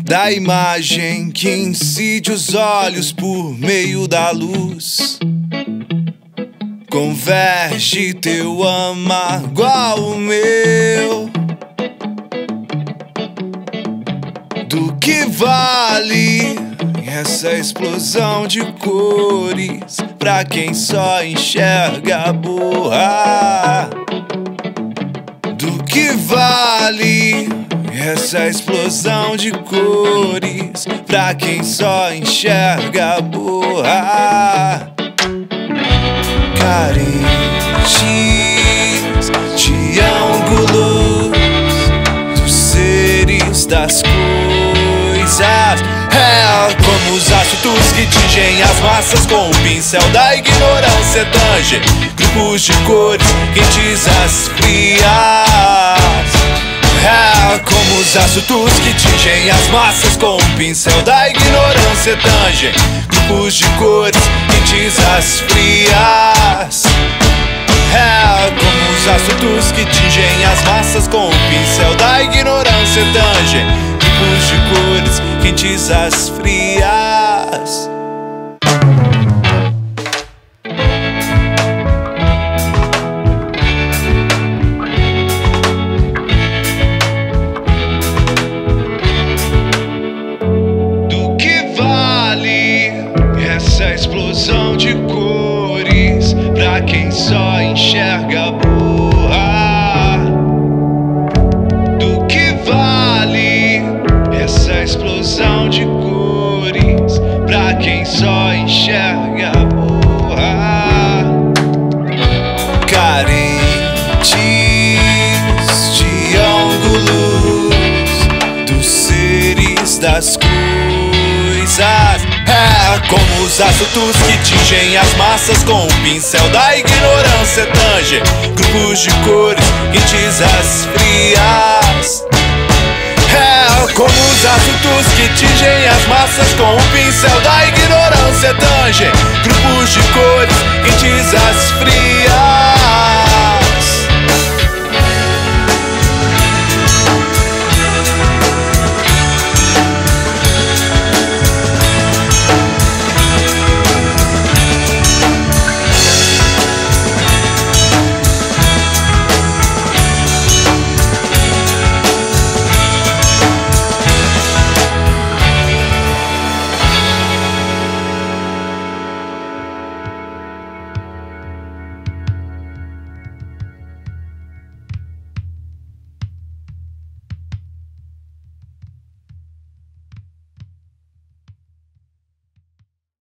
da imagem que incide os olhos por meio da luz. Converge teu amargo ao meu. Do que vale essa explosão de cores pra quem só enxerga a borra? Do que vale essa explosão de cores pra quem só enxerga a borra? Carentes de ângulos dos seres das coisas. É como os ácidos que tingem as massas com o pincel da ignorância. Tange grupos de cores quentes as frias. É como os ácidos que tingem as massas com o pincel da ignorância. Tange grupos de cores quentes as frias. É como os ácidos que tingem as massas com o pincel da ignorância. Tange grupos de cores quentes as frias. Do que vale essa explosão de cores pra quem só enxerga a borra? Do que vale essa explosão de cores pra quem só enxerga a borra? Carentes de ângulos dos seres das coisas. É como os ácidos que tingem as massas com o pincel da ignorância. Tange grupos de cores quentes as frias. É como os ácidos que tingem as massas com o pincel da ignorância. Tange grupos de cores quentes as frias.